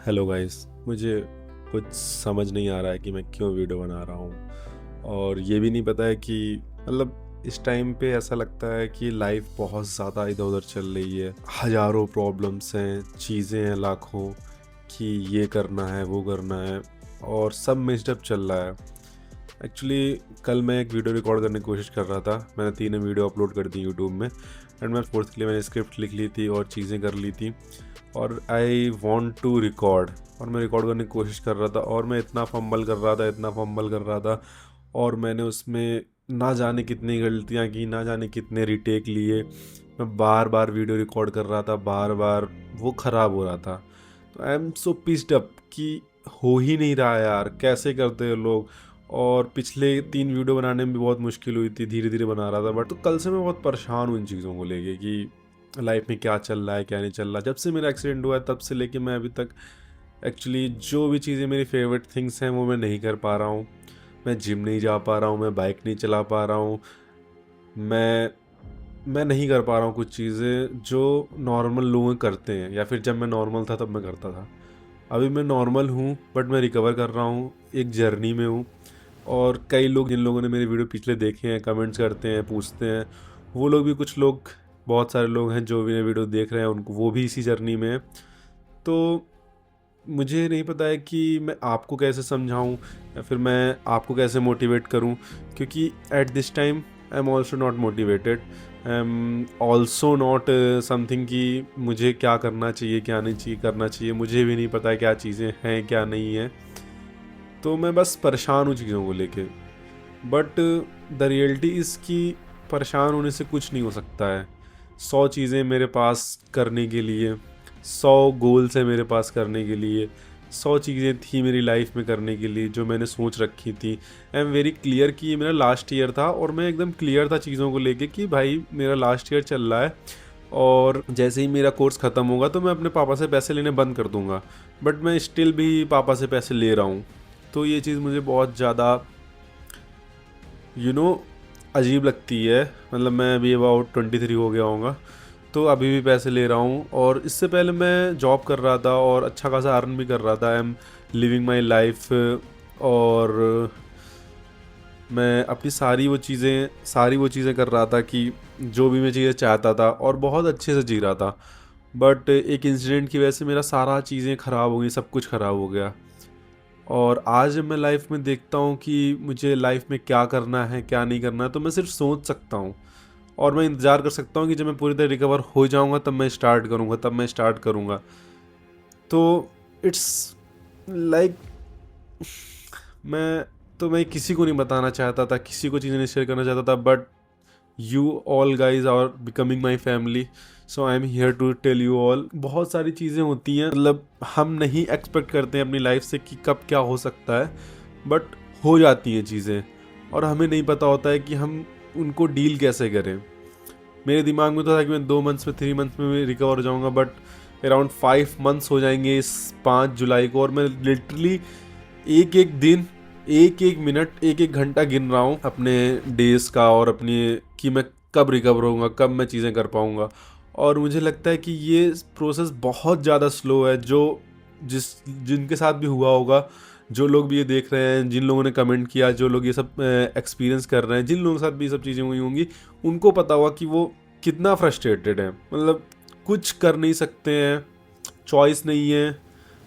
Hello guys. मुझे कुछ समझ नहीं आ रहा है कि मैं क्यों वीडियो बना रहा हूँ, और ये भी नहीं पता है कि इस टाइम पे ऐसा लगता है कि लाइफ बहुत ज़्यादा इधर उधर चल रही है। हज़ारों प्रॉब्लम्स हैं, चीज़ें हैं लाखों, कि ये करना है वो करना है, और सब मिक्सड चल रहा है। एक्चुअली कल मैं एक वीडियो रिकॉर्ड करने की कोशिश कर रहा था। मैंने 3 वीडियो अपलोड कर दी यूट्यूब में, एंड मैं फोर्थ के लिए मैंने स्क्रिप्ट लिख ली थी और चीज़ें कर ली थी, और आई वॉन्ट टू रिकॉर्ड। और मैं रिकॉर्ड करने की कोशिश कर रहा था, और मैं इतना फंबल कर रहा था, इतना फंबल कर रहा था, और मैंने उसमें ना जाने कितनी गलतियाँ की, ना जाने कितने रीटेक लिए। मैं बार बार वीडियो रिकॉर्ड कर रहा था, बार बार वो ख़राब हो रहा था। तो I am so pissed up कि हो ही नहीं रहा यार, कैसे करते हैं लोग। और पिछले 3 वीडियो बनाने में भी बहुत मुश्किल हुई थी, धीरे धीरे बना रहा था। बट तो कल से मैं बहुत परेशान हूँ इन चीज़ों को लेके कि लाइफ में क्या चल रहा है क्या नहीं चल रहा। जब से मेरा एक्सीडेंट हुआ है तब से लेके मैं अभी तक एक्चुअली जो भी चीज़ें मेरी फेवरेट थिंग्स हैं वो मैं नहीं कर पा रहा हूँ। मैं जिम नहीं जा पा रहा हूँ, मैं बाइक नहीं चला पा रहा हूँ, मैं मैं नहीं कर पा रहा हूँ कुछ चीज़ें जो नॉर्मल लोग करते हैं, या फिर जब मैं नॉर्मल था तब मैं करता था। अभी मैं नॉर्मल हूँ, बट मैं रिकवर कर रहा हूँ, एक जर्नी में हूँ। और कई लोग, जिन लोगों ने मेरे वीडियो पिछले देखे हैं, कमेंट्स करते हैं, पूछते हैं, वो लोग भी, कुछ लोग, बहुत सारे लोग हैं जो मेरे वीडियो देख रहे हैं, उनको वो भी इसी जर्नी में हैं। तो मुझे नहीं पता है कि मैं आपको कैसे समझाऊं, या फिर मैं आपको कैसे मोटिवेट करूं, क्योंकि at this time I am also not motivated. I am also not something कि मुझे क्या करना चाहिए क्या नहीं चाहिए करना चाहिए। मुझे भी नहीं पता है क्या चीज़ें हैं क्या नहीं है। तो मैं बस परेशान हूँ चीज़ों को लेके। बट द रियलिटी इज़ कि परेशान होने से कुछ नहीं हो सकता है। 100 चीज़ें मेरे पास करने के लिए, 100 गोल्स है मेरे पास करने के लिए, 100 चीज़ें थी मेरी लाइफ में करने के लिए जो मैंने सोच रखी थी। आई एम वेरी क्लियर कि ये मेरा लास्ट ईयर था, और मैं एकदम क्लियर था चीज़ों को लेके कि भाई मेरा लास्ट ईयर चल रहा है, और जैसे ही मेरा कोर्स ख़त्म होगा तो मैं अपने पापा से पैसे लेने बंद कर दूंगा। बट मैं स्टिल भी पापा से पैसे ले रहा हूँ। तो ये चीज़ मुझे बहुत ज़्यादा यू नो अजीब लगती है। मैं अभी अबाउट 23 हो गया होऊंगा, तो अभी भी पैसे ले रहा हूँ। और इससे पहले मैं जॉब कर रहा था और अच्छा खासा अर्न भी कर रहा था। I am living my life, और मैं अपनी सारी वो चीज़ें कर रहा था कि जो भी मैं चीज़ें चाहता था, और बहुत अच्छे से जी रहा था। बट एक इंसिडेंट की वजह से मेरा सारा चीज़ें ख़राब हो गई, सब कुछ ख़राब हो गया। और आज जब मैं लाइफ में देखता हूँ कि मुझे लाइफ में क्या करना है क्या नहीं करना है, तो मैं सिर्फ सोच सकता हूँ, और मैं इंतज़ार कर सकता हूँ कि जब मैं पूरी तरह रिकवर हो जाऊँगा तब मैं स्टार्ट करूँगा। तो इट्स लाइक मैं किसी को नहीं बताना चाहता था, किसी को चीज़ें नहीं शेयर करना चाहता था, but you all guys are becoming my family, so I am here to tell you all. बहुत सारी चीज़ें होती हैं, हम नहीं एक्सपेक्ट करते हैं अपनी लाइफ से कि कब क्या हो सकता है, बट हो जाती हैं चीज़ें, और हमें नहीं पता होता है कि हम उनको डील कैसे करें। मेरे दिमाग में तो था कि मैं 2 मंथ्स में 3 मंथ्स में रिकवर हो जाऊंगा, बट अराउंड 5 मंथ्स हो जाएंगे इस 5 जुलाई को, और मैं लिटरली एक एक दिन, एक एक मिनट, एक एक घंटा गिन रहा हूँ अपने डेज का, और अपनी कि मैं कब रिकवर होऊंगा, कब मैं चीज़ें कर पाऊंगा। और मुझे लगता है कि ये प्रोसेस बहुत ज़्यादा स्लो है। जिनके साथ भी हुआ होगा, जो लोग भी ये देख रहे हैं, जिन लोगों ने कमेंट किया, जो लोग ये सब एक्सपीरियंस कर रहे हैं, जिन लोगों के साथ भी ये सब चीज़ें हुई होंगी, उनको पता होगा कि वो कितना फ्रस्ट्रेटेड है। कुछ कर नहीं सकते हैं, चॉइस नहीं है,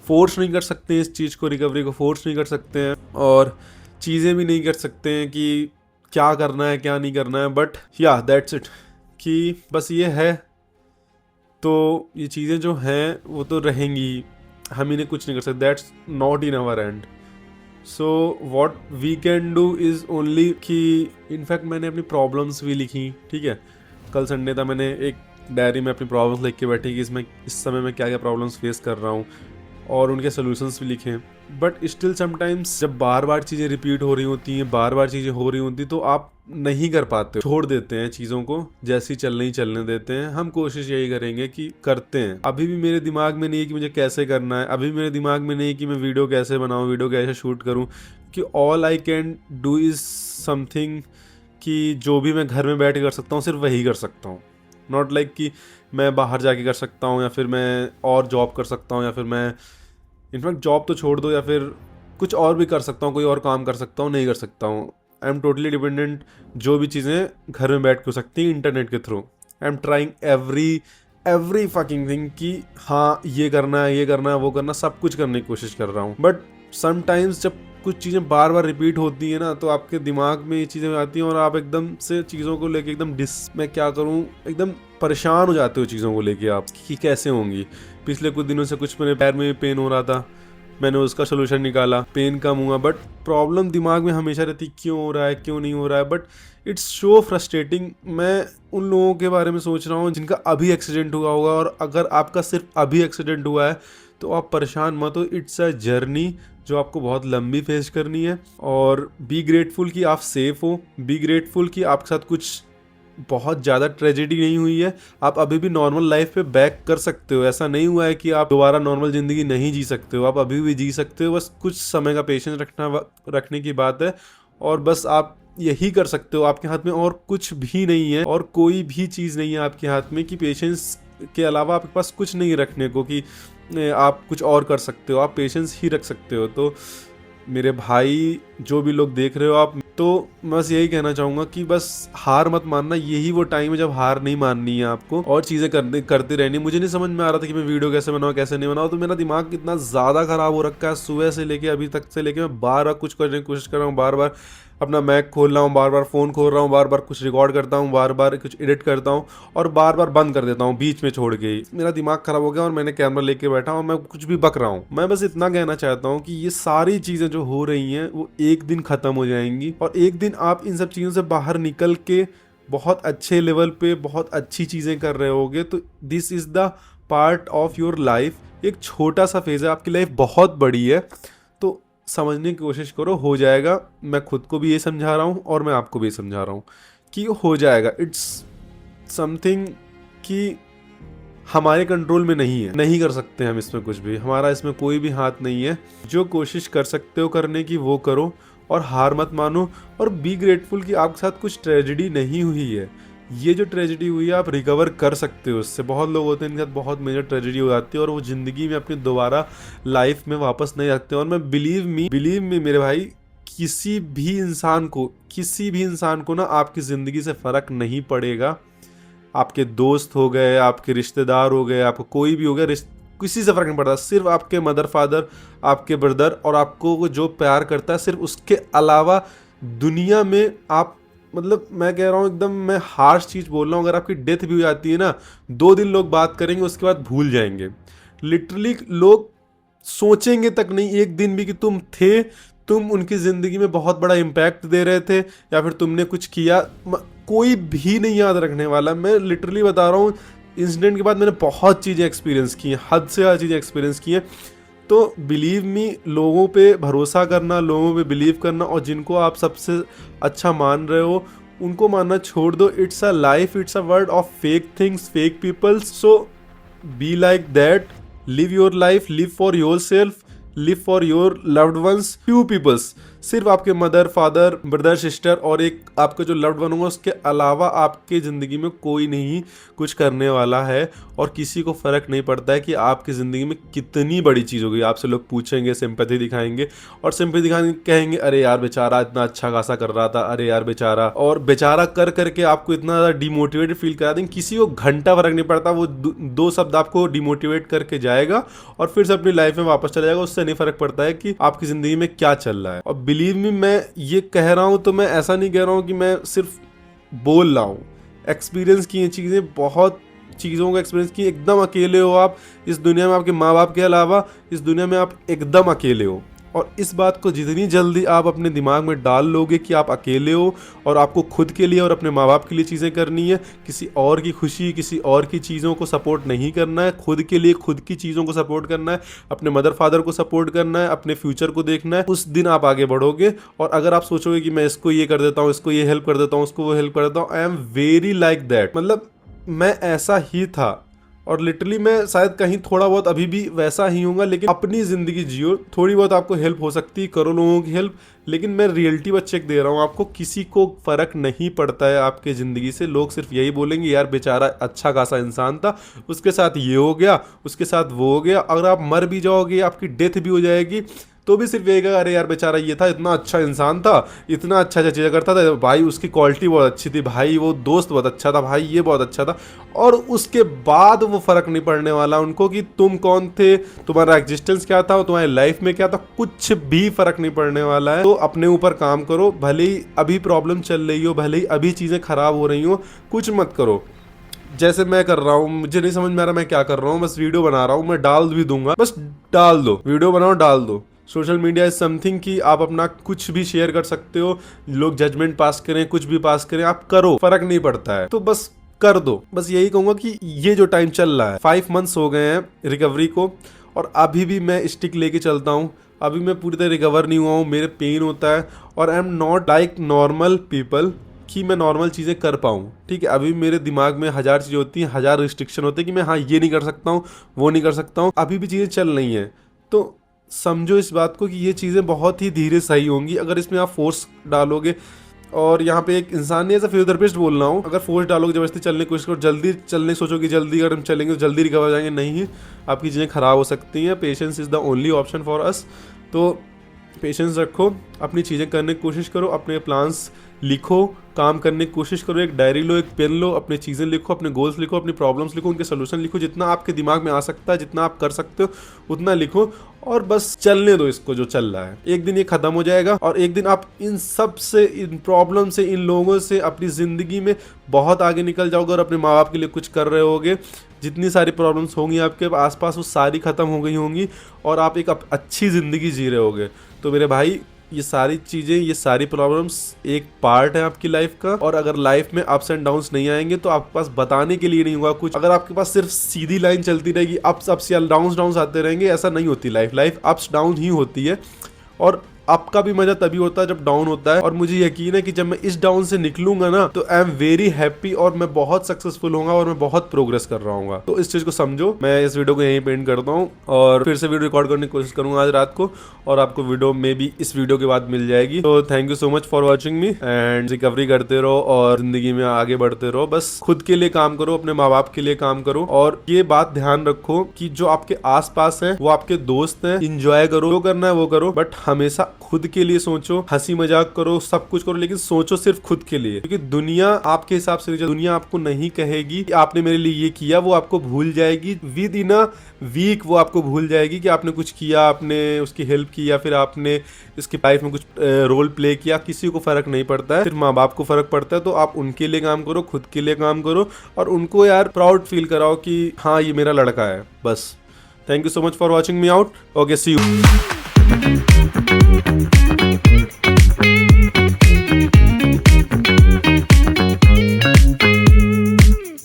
फोर्स नहीं कर सकते हैं इस चीज़ को, रिकवरी को फोर्स नहीं कर सकते हैं, और चीज़ें भी नहीं कर सकते हैं कि क्या करना है क्या नहीं करना है। बट या दैट्स इट, कि बस ये है। तो ये चीज़ें जो हैं वो तो रहेंगी, हम इन्हें कुछ नहीं कर सकते। That's not in our end. So what we can do is only कि, इनफैक्ट मैंने अपनी प्रॉब्लम्स भी लिखी, ठीक है। कल संडे था, मैंने एक डायरी में अपनी प्रॉब्लम्स लिख के बैठी कि इसमें इस समय मैं क्या क्या प्रॉब्लम्स फेस कर रहा हूँ, और उनके सोल्यूशंस भी लिखे। बट स्टिल समटाइम्स जब बार बार चीज़ें रिपीट हो रही होती हैं, बार बार चीज़ें हो रही होती, तो आप नहीं कर पाते, छोड़ देते हैं चीज़ों को, जैसी चलने देते हैं। हम कोशिश यही करेंगे कि करते हैं। अभी भी मेरे दिमाग में नहीं है कि मुझे कैसे करना है, अभी मेरे दिमाग में नहीं है कि मैं वीडियो कैसे बनाऊँ, वीडियो कैसे शूट करूँ, कि all I can do is something, कि जो भी मैं घर में बैठ के कर सकता हूँ सिर्फ वही कर सकता हूँ। नॉट लाइक कि मैं बाहर जाके कर सकता हूँ, या फिर मैं और जॉब कर सकता हूँ, या फिर मैं इनफैक्ट जॉब तो छोड़ दो, या फिर कुछ और भी कर सकता हूँ, कोई और काम कर सकता हूँ, नहीं कर सकता हूँ। I am totally dependent. जो भी चीज़ें घर में बैठ के हो सकती हैं इंटरनेट के through, I am trying every fucking thing कि हाँ ये करना है, ये करना है, वो करना, सब कुछ करने की कोशिश कर रहा हूँ। बट समटाइम्स जब कुछ चीज़ें बार बार रिपीट होती हैं ना, तो आपके दिमाग में ये चीज़ें आती हैं और आप एकदम से चीज़ों को लेके एकदम मैं क्या करूँ, एकदम परेशान हो जाते हो चीज़ों को लेके आप कि कैसे होंगी। पिछले कुछ दिनों से कुछ मेरे पैर में पेन हो रहा था, मैंने उसका सोल्यूशन निकाला, पेन कम हुआ, बट प्रॉब्लम दिमाग में हमेशा रहती, क्यों हो रहा है, क्यों नहीं हो रहा है। But it's so frustrating. मैं उन लोगों के बारे में सोच रहा हूँ जिनका अभी एक्सीडेंट हुआ होगा, और अगर आपका सिर्फ अभी एक्सीडेंट हुआ है तो आप परेशान मत हो। इट्स अ जर्नी जो आपको बहुत लंबी फेस करनी है। और बी ग्रेटफुल कि आप सेफ हो, बी ग्रेटफुल कि आपके साथ कुछ बहुत ज़्यादा ट्रेजेडी नहीं हुई है। आप अभी भी नॉर्मल लाइफ पे बैक कर सकते हो। ऐसा नहीं हुआ है कि आप दोबारा नॉर्मल ज़िंदगी नहीं जी सकते हो, आप अभी भी जी सकते हो। बस कुछ समय का पेशेंस रखने की बात है, और बस आप यही कर सकते हो। आपके हाथ में और कुछ भी नहीं है, और कोई भी चीज़ नहीं है आपके हाथ में कि पेशेंस के अलावा आपके पास कुछ नहीं रखने को कि आप कुछ और कर सकते हो। आप पेशेंस ही रख सकते हो। तो मेरे भाई, जो भी लोग देख रहे हो आप, तो बस यही कहना चाहूँगा कि बस हार मत मानना। यही वो टाइम है जब हार नहीं माननी है आपको, और चीज़ें करती रहनी। मुझे नहीं समझ में आ रहा था कि मैं वीडियो कैसे बनाऊँ, कैसे नहीं बनाऊँ। तो मेरा दिमाग इतना ज़्यादा ख़राब हो रखा है सुबह से लेके अभी तक से लेके, मैं बार बार कुछ करने की कोशिश कर रहा हूँ, बार बार अपना मैक खोल रहा हूँ, बार बार फ़ोन खोल रहा हूँ, बार बार कुछ रिकॉर्ड करता हूँ, बार बार कुछ एडिट करता हूँ, और बार बार बंद कर देता हूँ बीच में छोड़ के ही। मेरा दिमाग ख़राब हो गया, और मैंने कैमरा लेके बैठा हूँ, मैं कुछ भी बक रहा हूँ। मैं बस इतना कहना चाहता हूँ कि ये सारी चीज़ें जो हो रही हैं वो एक दिन ख़त्म हो जाएंगी, और एक दिन आप इन सब चीज़ों से बाहर निकल के बहुत अच्छे लेवल पे बहुत अच्छी चीज़ें कर रहे होगे। तो this is the part of your life. एक छोटा सा फेज़ है, आपकी लाइफ बहुत बड़ी है। तो समझने की कोशिश करो, हो जाएगा। मैं खुद को भी ये समझा रहा हूँ, और मैं आपको भी समझा रहा हूँ कि हो जाएगा। इट्स समथिंग कि हमारे कंट्रोल में नहीं है, नहीं कर सकते हम इसमें कुछ भी, हमारा इसमें कोई भी हाथ नहीं है। जो कोशिश कर सकते हो करने की वो करो, और हार मत मानो, और बी ग्रेटफुल कि आपके साथ कुछ ट्रेजेडी नहीं हुई है। ये जो ट्रेजेडी हुई है आप रिकवर कर सकते हो उससे। बहुत लोग होते हैं इनके साथ बहुत मेजर ट्रेजेडी हो जाती है, और वो ज़िंदगी में अपनी दोबारा लाइफ में वापस नहीं आते। और मैं बिलीव मी मेरे भाई, किसी भी इंसान को ना आपकी ज़िंदगी से फ़र्क नहीं पड़ेगा। आपके दोस्त हो गए, आपके रिश्तेदार हो गए, आपको कोई भी हो गया, किसी से फ़र्क नहीं पड़ता। सिर्फ आपके मदर फादर, आपके ब्रदर, और आपको जो प्यार करता है, सिर्फ उसके अलावा दुनिया में आप, मतलब मैं कह रहा हूँ एकदम, मैं हार्श चीज़ बोल रहा हूँ, अगर आपकी डेथ भी हो जाती है ना, 2 दिन लोग बात करेंगे, उसके बाद भूल जाएंगे। लिटरली लोग सोचेंगे तक नहीं एक दिन भी कि तुम थे, तुम उनकी ज़िंदगी में बहुत बड़ा इम्पैक्ट दे रहे थे, या फिर तुमने कुछ किया। कोई भी नहीं याद रखने वाला। मैं लिटरली बता रहा हूँ, इंसिडेंट के बाद मैंने बहुत चीज़ें एक्सपीरियंस की हैं, हद से ज़्यादा चीज़ें एक्सपीरियंस की हैं। तो बिलीव मी, लोगों पे भरोसा करना, लोगों पे बिलीव करना, और जिनको आप सबसे अच्छा मान रहे हो उनको मानना छोड़ दो। It's a life, it's a world of fake things, fake peoples. So be like that, live your life, live for yourself, live for your loved ones, few peoples. सिर्फ आपके मदर फादर ब्रदर सिस्टर और एक आपका जो loved one होगा, उसके अलावा आपके ज़िंदगी में कोई नहीं कुछ करने वाला है। और किसी को फ़र्क नहीं पड़ता है कि आपकी ज़िंदगी में कितनी बड़ी चीज़ होगी। आपसे लोग पूछेंगे, सिंपैथी दिखाएंगे, और सिंपैथी दिखाएंगे, कहेंगे अरे यार बेचारा इतना अच्छा खासा कर रहा था, अरे यार बेचारा, और बेचारा कर करके आपको इतना ज़्यादा डिमोटिवेटेड फील करा देंगे। किसी को घंटा फ़र्क नहीं पड़ता, वो 2 शब्द आपको डिमोटिवेट करके जाएगा, और फिर से अपनी लाइफ में वापस चला जाएगा। उससे नहीं फ़र्क पड़ता है कि आपकी ज़िंदगी में क्या चल रहा है। और बिलीव मी, मैं ये कह रहा हूँ तो मैं ऐसा नहीं कह रहा हूँ कि मैं सिर्फ बोल रहा हूँ। एक्सपीरियंस की ये चीज़ें, बहुत चीज़ों का एक्सपीरियंस की। एकदम अकेले हो आप इस दुनिया में, आपके माँ बाप के अलावा इस दुनिया में आप एकदम अकेले हो। और इस बात को जितनी जल्दी आप अपने दिमाग में डाल लोगे कि आप अकेले हो, और आपको खुद के लिए और अपने माँ बाप के लिए चीज़ें करनी है, किसी और की खुशी, किसी और की चीज़ों को सपोर्ट नहीं करना है, खुद के लिए खुद की चीज़ों को सपोर्ट करना है, अपने मदर फादर को सपोर्ट करना है, अपने फ्यूचर को देखना है, उस दिन आप आगे बढ़ोगे। और अगर आप सोचोगे कि मैं इसको ये कर देता हूँ, इसको ये हेल्प कर देता हूँ, उसको वो हेल्प कर देता हूँ, I am very like that. मतलब मैं ऐसा ही था, और लिटरली मैं शायद कहीं थोड़ा बहुत अभी भी वैसा ही हूँगा, लेकिन अपनी ज़िंदगी जियो। थोड़ी बहुत आपको हेल्प हो सकती है, करो लोगों की हेल्प, लेकिन मैं रियलिटी बस चेक दे रहा हूँ आपको। किसी को फ़र्क नहीं पड़ता है आपके ज़िंदगी से। लोग सिर्फ यही बोलेंगे यार बेचारा अच्छा खासा इंसान था, उसके साथ ये हो गया, उसके साथ वो हो गया। अगर आप मर भी जाओगे, आपकी डेथ भी हो जाएगी, तो भी सिर्फ यही कहा अरे यार बेचारा ये था, इतना अच्छा इंसान था, इतना अच्छा अच्छा चीज़ें करता था भाई, उसकी क्वालिटी बहुत अच्छी थी भाई, वो दोस्त बहुत अच्छा था भाई, ये बहुत अच्छा था। और उसके बाद वो फ़र्क नहीं पड़ने वाला उनको कि तुम कौन थे, तुम्हारा एग्जिस्टेंस क्या था, तुम्हारी लाइफ में क्या था, कुछ भी फ़र्क नहीं पड़ने वाला है। तो अपने ऊपर काम करो, भले ही अभी प्रॉब्लम चल रही हो, भले ही अभी चीज़ें ख़राब हो रही हो, कुछ मत करो। जैसे मैं कर रहा हूँ, मुझे नहीं समझ में आ रहा मैं क्या कर रहा हूँ, बस वीडियो बना रहा हूँ, मैं डाल भी दूंगा, बस डाल दो, वीडियो बनाओ डाल दो। सोशल मीडिया इज समथिंग कि आप अपना कुछ भी शेयर कर सकते हो, लोग जजमेंट पास करें, कुछ भी पास करें, आप करो, फर्क नहीं पड़ता है, तो बस कर दो। बस यही कहूंगा कि ये जो टाइम चल रहा है, 5 मंथ्स हो गए हैं रिकवरी को, और अभी भी मैं स्टिक लेके चलता हूँ। अभी मैं पूरी तरह रिकवर नहीं हुआ हूँ, मेरे पेन होता है, और I am not like normal people कि मैं नॉर्मल चीज़ें कर पाऊँ। ठीक है, अभी मेरे दिमाग में 1000 चीज़ें होती हैं, 1000 रिस्ट्रिक्शन होते हैं कि मैं हाँ ये नहीं कर सकता हूँ, वो नहीं कर सकता हूँ। अभी भी चीज़ें चल रही हैं, तो समझो इस बात को कि ये चीज़ें बहुत ही धीरे सही होंगी अगर इसमें आप फोर्स डालोगे। और यहाँ पे एक इंसान नहीं, एज अ फिजियोथेरेपिस्ट बोल रहा हूँ, अगर फोर्स डालोगे, जबरदस्ती चलने की कोशिश करो, जल्दी चलने सोचोगे, जल्दी अगर हम चलेंगे तो जल्दी रिकवर हो जाएंगे, नहीं, आपकी चीज़ें ख़राब हो सकती हैं। Patience is the only option for us. तो पेशेंस रखो, अपनी चीज़ें करने की कोशिश करो, अपने प्लान्स लिखो, काम करने की कोशिश करो, एक डायरी लो, एक पेन लो, अपनी चीज़ें लिखो, अपने गोल्स लिखो, अपनी प्रॉब्लम्स लिखो, उनके सोल्यूशन लिखो, जितना आपके दिमाग में आ सकता है, जितना आप कर सकते हो उतना लिखो, और बस चलने दो इसको जो चल रहा है। एक दिन ये ख़त्म हो जाएगा, और एक दिन आप इन सब से, इन प्रॉब्लम से, इन लोगों से अपनी ज़िंदगी में बहुत आगे निकल जाओगे, और अपने माँ बाप के लिए कुछ कर रहे होगे। जितनी सारी प्रॉब्लम्स होंगी आपके आसपास, वो सारी ख़त्म हो गई होंगी, और आप एक अच्छी ज़िंदगी जी रहे होगे। तो मेरे भाई, ये सारी चीज़ें, ये सारी प्रॉब्लम्स एक पार्ट है आपकी लाइफ का, और अगर लाइफ में अप्स एंड डाउन्स नहीं आएंगे तो आपके पास बताने के लिए नहीं होगा कुछ। अगर आपके पास सिर्फ सीधी लाइन चलती रहेगी, अप्स अप्स या डाउन्स डाउन्स आते रहेंगे, ऐसा नहीं होती लाइफ। लाइफ अप्स डाउन ही होती है, और आपका भी मजा तभी होता है जब डाउन होता है। और मुझे यकीन है कि जब मैं इस डाउन से निकलूंगा ना, तो आई एम वेरी हैप्पी, और मैं बहुत सक्सेसफुल होऊंगा, और मैं बहुत प्रोग्रेस कर रहा हूँ। तो इस चीज को समझो। मैं इस वीडियो को यहीं पेंट करता हूँ, और फिर से वीडियो रिकॉर्ड करने की कोशिश करूंगा आज रात को, और आपको वीडियो में भी इस वीडियो के बाद मिल जाएगी। तो thank you so much for watching me, and recovery करते रहो और जिंदगी में आगे बढ़ते रहो। बस खुद के लिए काम करो, अपने माँ बाप के लिए काम करो, और ये बात ध्यान रखो कि जो आपके आस पास है वो आपके दोस्त हैं। इंजॉय करो, जो करना है वो करो, बट हमेशा खुद के लिए सोचो। हंसी मजाक करो, सब कुछ करो, लेकिन सोचो सिर्फ खुद के लिए, क्योंकि दुनिया आपके हिसाब से, दुनिया आपको नहीं कहेगी कि आपने मेरे लिए ये किया, वो आपको भूल जाएगी विद इन अ वीक। वो आपको भूल जाएगी कि आपने कुछ किया, आपने उसकी हेल्प की, या फिर आपने इसकी लाइफ में कुछ रोल प्ले किया। किसी को फर्क नहीं पड़ता है, सिर्फ माँ बाप को फर्क पड़ता है। तो आप उनके लिए काम करो, खुद के लिए काम करो, और उनको यार प्राउड फील कराओ कि हाँ ये मेरा लड़का है। बस thank you so much for watching me out. Okay, see you.